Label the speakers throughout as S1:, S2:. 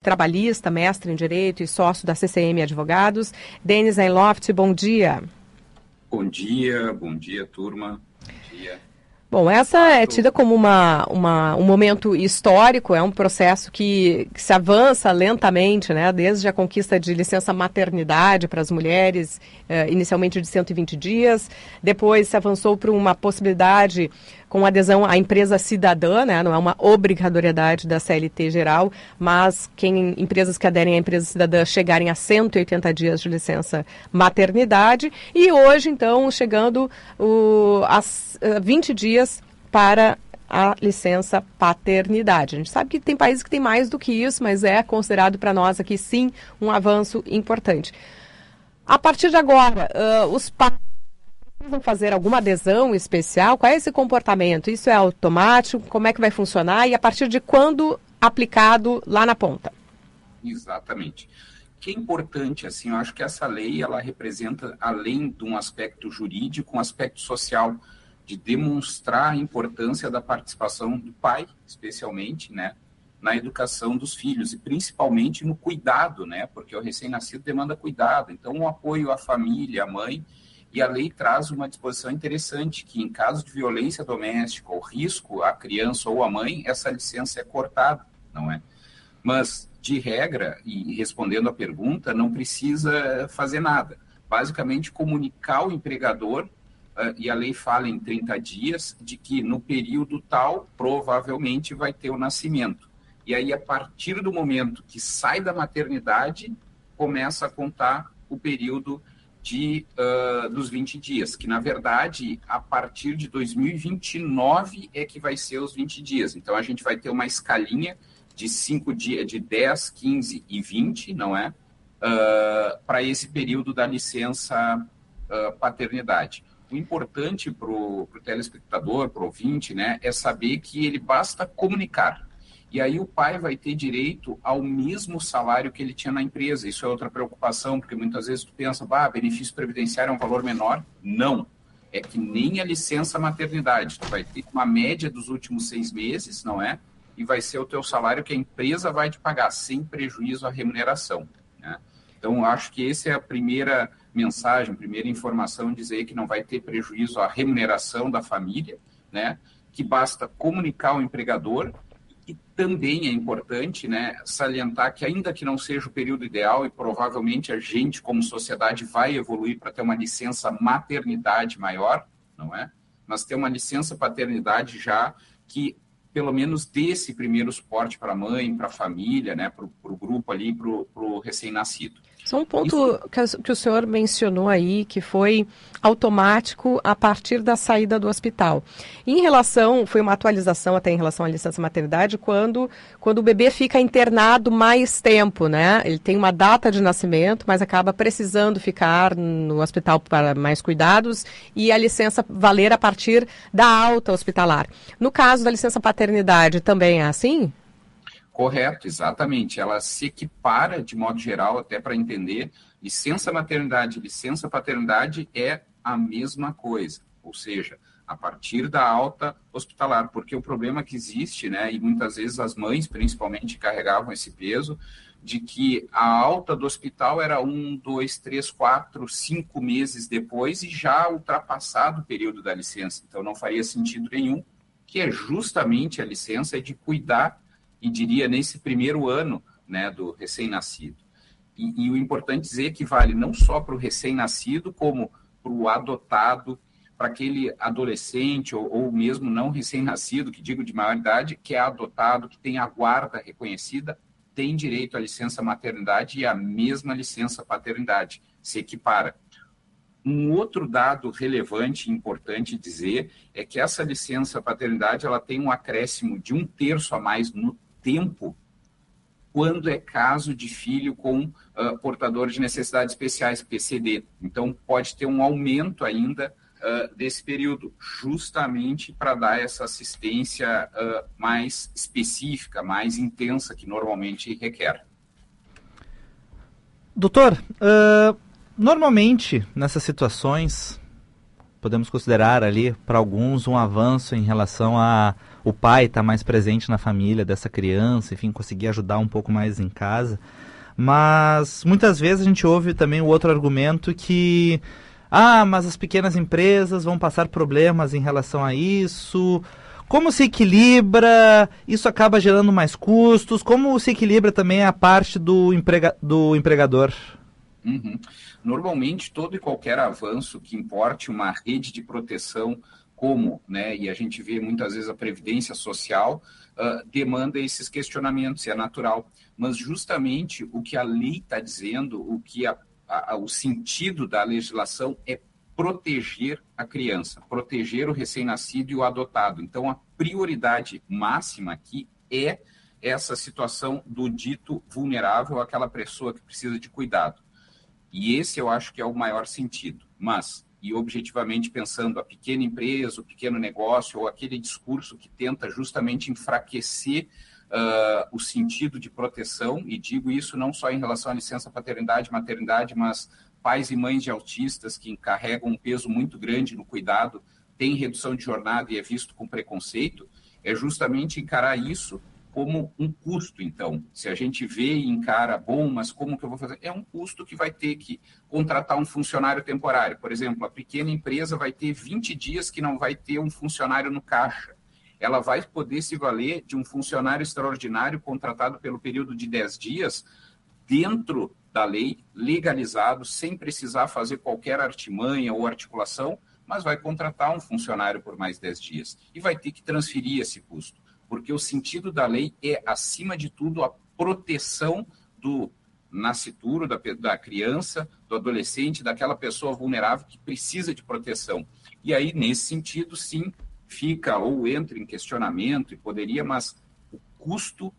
S1: trabalhista, mestre em Direito e sócio da CCM Advogados. Denis Einloft, bom dia.
S2: Bom dia, turma. Bom dia.
S1: Bom, essa é tida como um momento histórico, é um processo que se avança lentamente, né? Desde a conquista de licença maternidade para as mulheres, inicialmente de 120 dias, depois se avançou para uma possibilidade com adesão à empresa cidadã, né? Não é uma obrigatoriedade da CLT geral, mas empresas que aderem à empresa cidadã chegarem a 180 dias de licença maternidade, e hoje, então, chegando às 20 dias para a licença paternidade. A gente sabe que tem países que têm mais do que isso, mas é considerado para nós aqui, sim, um avanço importante. A partir de agora, os pais precisam fazer alguma adesão especial? Qual é esse comportamento? Isso é automático? Como é que vai funcionar? E a partir de quando aplicado lá na ponta?
S2: Exatamente. O que é importante, assim, eu acho que essa lei, ela representa, além de um aspecto jurídico, um aspecto social, de demonstrar a importância da participação do pai, especialmente, né, na educação dos filhos, e principalmente no cuidado, né, porque o recém-nascido demanda cuidado, então o apoio à família, à mãe, e a lei traz uma disposição interessante, que em caso de violência doméstica ou risco à criança ou à mãe, essa licença é cortada, não é? Mas, de regra, e respondendo à pergunta, não precisa fazer nada. Basicamente, comunicar ao empregador, e a lei fala em 30 dias, de que no período tal, provavelmente vai ter o nascimento. E aí, a partir do momento que sai da maternidade, começa a contar o período dos 20 dias, que, na verdade, a partir de 2029 é que vai ser os 20 dias. Então, a gente vai ter uma escalinha de 5 dias, de 10, 15 e 20, não é? Para esse período da licença paternidade. O importante para o telespectador, para o ouvinte, né, é saber que ele basta comunicar. E aí o pai vai ter direito ao mesmo salário que ele tinha na empresa. Isso é outra preocupação, porque muitas vezes tu pensa, benefício previdenciário é um valor menor. Não. É que nem a licença maternidade. Tu vai ter uma média dos últimos 6 meses, não é? E vai ser o teu salário que a empresa vai te pagar, sem prejuízo à remuneração, né? Então, acho que essa é a primeira mensagem, primeira informação, dizer que não vai ter prejuízo à remuneração da família, né? Que basta comunicar ao empregador. E também é importante, né, salientar que, ainda que não seja o período ideal, e provavelmente a gente, como sociedade, vai evoluir para ter uma licença maternidade maior, não é? Mas ter uma licença paternidade já que, pelo menos, dê esse primeiro suporte para a mãe, para a família, né, para o grupo ali, para o recém-nascido.
S1: Só um ponto que o senhor mencionou aí, que foi automático a partir da saída do hospital. Foi uma atualização até em relação à licença maternidade, quando o bebê fica internado mais tempo, né? Ele tem uma data de nascimento, mas acaba precisando ficar no hospital para mais cuidados, e a licença valer a partir da alta hospitalar. No caso da licença paternidade, também é assim?
S2: Correto, exatamente. Ela se equipara, de modo geral, até para entender, licença maternidade e licença paternidade é a mesma coisa, ou seja, a partir da alta hospitalar, porque o problema que existe, né, e muitas vezes as mães, principalmente, carregavam esse peso, de que a alta do hospital era 1, 2, 3, 4, 5 meses depois e já ultrapassado o período da licença. Então, não faria sentido nenhum, que é justamente a licença de cuidar, e diria nesse primeiro ano, né, do recém-nascido. E o importante dizer que vale não só para o recém-nascido, como para o adotado, para aquele adolescente ou mesmo não recém-nascido, que digo de maior idade, que é adotado, que tem a guarda reconhecida, tem direito à licença maternidade e à mesma licença paternidade, se equipara. Um outro dado relevante e importante dizer é que essa licença paternidade ela tem um acréscimo de 1/3 a mais no tempo, quando é caso de filho com portador de necessidades especiais, PCD. Então, pode ter um aumento ainda desse período, justamente para dar essa assistência mais específica, mais intensa, que normalmente requer.
S3: Doutor, normalmente, nessas situações, podemos considerar ali, para alguns, um avanço em relação a o pai estar mais presente na família dessa criança, enfim, conseguir ajudar um pouco mais em casa. Mas muitas vezes a gente ouve também o outro argumento que mas as pequenas empresas vão passar problemas em relação a isso. Como se equilibra? Isso acaba gerando mais custos? Como se equilibra também a parte do empregador?
S2: Uhum. Normalmente, todo e qualquer avanço que importe uma rede de proteção, como, né, e a gente vê muitas vezes a Previdência Social, demanda esses questionamentos, e é natural. Mas justamente o que a lei está dizendo, o que o sentido da legislação é proteger a criança, proteger o recém-nascido e o adotado. Então, a prioridade máxima aqui é essa situação do dito vulnerável, aquela pessoa que precisa de cuidado. E esse eu acho que é o maior sentido. Mas, e objetivamente pensando, a pequena empresa, o pequeno negócio, ou aquele discurso que tenta justamente enfraquecer o sentido de proteção, e digo isso não só em relação à licença paternidade e maternidade, mas pais e mães de autistas que carregam um peso muito grande no cuidado, têm redução de jornada e é visto com preconceito, é justamente encarar isso como um custo. Então, se a gente vê e encara, bom, mas como que eu vou fazer? É um custo que vai ter que contratar um funcionário temporário. Por exemplo, a pequena empresa vai ter 20 dias que não vai ter um funcionário no caixa. Ela vai poder se valer de um funcionário extraordinário contratado pelo período de 10 dias, dentro da lei, legalizado, sem precisar fazer qualquer artimanha ou articulação, mas vai contratar um funcionário por mais 10 dias e vai ter que transferir esse custo, porque o sentido da lei é, acima de tudo, a proteção do nascituro, da criança, do adolescente, daquela pessoa vulnerável que precisa de proteção. E aí, nesse sentido, sim, fica ou entra em questionamento, e poderia, mas o custo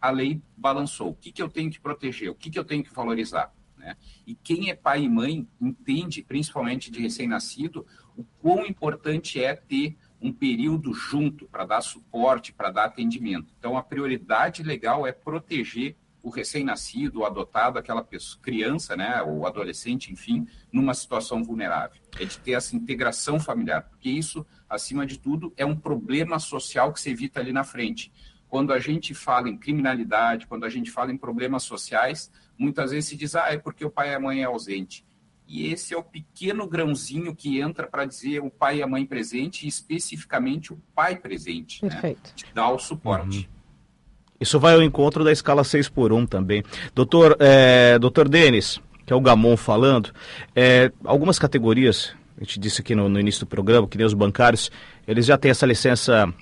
S2: a lei balançou. O que eu tenho que proteger? O que eu tenho que valorizar? Né? E quem é pai e mãe entende, principalmente de recém-nascido, o quão importante é ter um período junto para dar suporte, para dar atendimento. Então, a prioridade legal é proteger o recém-nascido, o adotado, aquela pessoa, criança, né, ou adolescente, enfim, numa situação vulnerável. É de ter essa integração familiar, porque isso, acima de tudo, é um problema social que se evita ali na frente. Quando a gente fala em criminalidade, quando a gente fala em problemas sociais, muitas vezes se diz, é porque o pai e a mãe é ausente. E esse é o pequeno grãozinho que entra para dizer o pai e a mãe presente, e especificamente o pai presente. Perfeito. Né? Dá o suporte.
S4: Isso vai ao encontro da escala 6x1 também. Doutor Denis, que é o Gamon falando, algumas categorias, a gente disse aqui no início do programa, que nem os bancários, eles já têm essa licença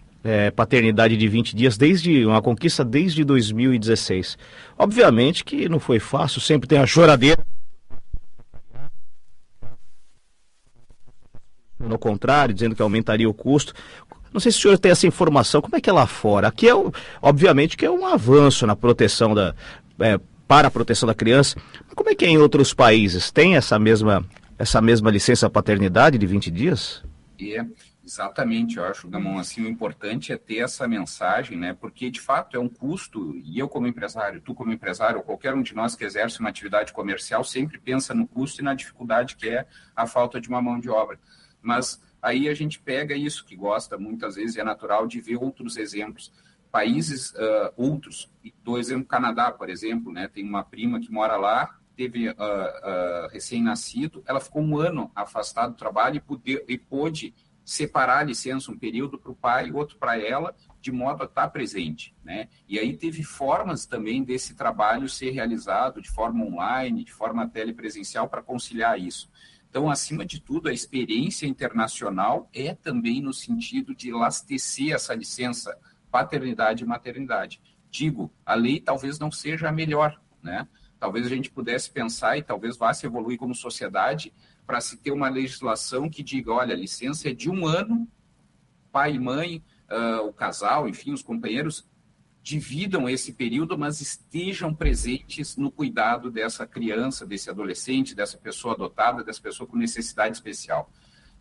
S4: paternidade de 20 dias, uma conquista desde 2016. Obviamente que não foi fácil, sempre tem a choradeira. No contrário, dizendo que aumentaria o custo. Não sei se o senhor tem essa informação, como é que é lá fora? Aqui obviamente que é um avanço na proteção para a proteção da criança. Mas como é que é em outros países? Tem essa mesma licença paternidade de 20 dias?
S2: Exatamente, eu acho, Gamon, assim, o importante é ter essa mensagem, né? Porque, de fato, é um custo, e eu como empresário, tu como empresário, ou qualquer um de nós que exerce uma atividade comercial, sempre pensa no custo e na dificuldade que é a falta de uma mão de obra. Mas aí a gente pega isso que gosta, muitas vezes é natural de ver outros exemplos. Países outros, do exemplo Canadá, por exemplo, né? Tem uma prima que mora lá, teve recém-nascido, ela ficou um ano afastada do trabalho e pôde separar a licença, um período para o pai e outro para ela, de modo a estar presente, né? E aí teve formas também desse trabalho ser realizado de forma online, de forma telepresencial, para conciliar isso. Então, acima de tudo, a experiência internacional é também no sentido de elastecer essa licença paternidade e maternidade. Digo, a lei talvez não seja a melhor, né? Talvez a gente pudesse pensar, e talvez vá se evoluir como sociedade, para se ter uma legislação que diga, olha, a licença é de 1 ano, pai e mãe, o casal, enfim, os companheiros, dividam esse período, mas estejam presentes no cuidado dessa criança, desse adolescente, dessa pessoa adotada, dessa pessoa com necessidade especial.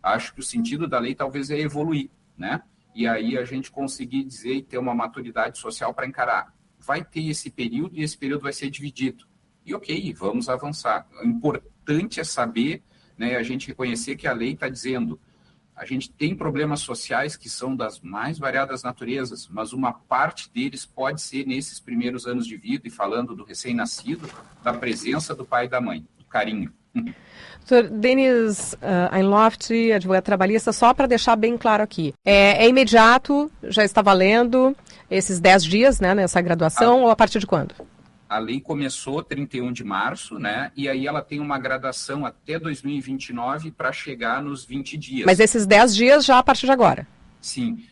S2: Acho que o sentido da lei talvez é evoluir, né? E aí a gente conseguir dizer e ter uma maturidade social para encarar. Vai ter esse período e esse período vai ser dividido. E ok, vamos avançar. O importante é saber, né, a gente reconhecer que a lei está dizendo A gente tem problemas sociais que são das mais variadas naturezas, mas uma parte deles pode ser nesses primeiros anos de vida, e falando do recém-nascido, da presença do pai e da mãe, do carinho.
S1: Dr. Denis Einloft, advogado trabalhista, só para deixar bem claro aqui, é imediato, já está valendo esses 10 dias, né, nessa graduação, ou a partir de quando?
S2: A lei começou 31 de março, né? E aí ela tem uma gradação até 2029 para chegar nos 20 dias.
S1: Mas esses 10 dias já a partir de agora?
S2: Sim.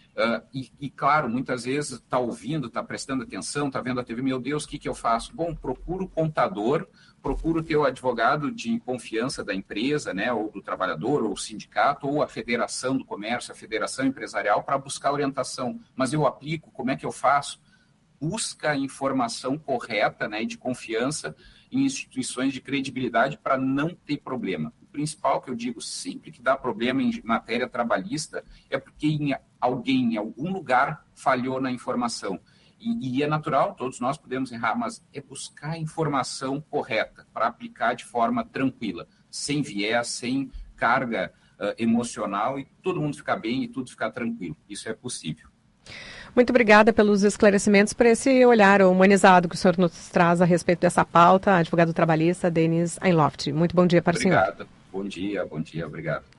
S2: E claro, muitas vezes está ouvindo, está prestando atenção, está vendo a TV, meu Deus, o que eu faço? Bom, procura o contador, procura o teu advogado de confiança da empresa, né? Ou do trabalhador, ou o sindicato, ou a federação do comércio, a federação empresarial, para buscar orientação. Mas eu aplico, como é que eu faço? Busca a informação correta, né, de confiança em instituições de credibilidade para não ter problema. O principal que eu digo, sempre que dá problema em matéria trabalhista, é porque alguém, em algum lugar, falhou na informação. E é natural, todos nós podemos errar, mas é buscar a informação correta para aplicar de forma tranquila, sem viés, sem carga emocional, e todo mundo ficar bem e tudo ficar tranquilo. Isso é possível.
S1: Muito obrigada pelos esclarecimentos, por esse olhar humanizado que o senhor nos traz a respeito dessa pauta, advogado trabalhista Denis Einloft. Muito bom dia para o senhor.
S2: Obrigado. Bom dia, obrigado.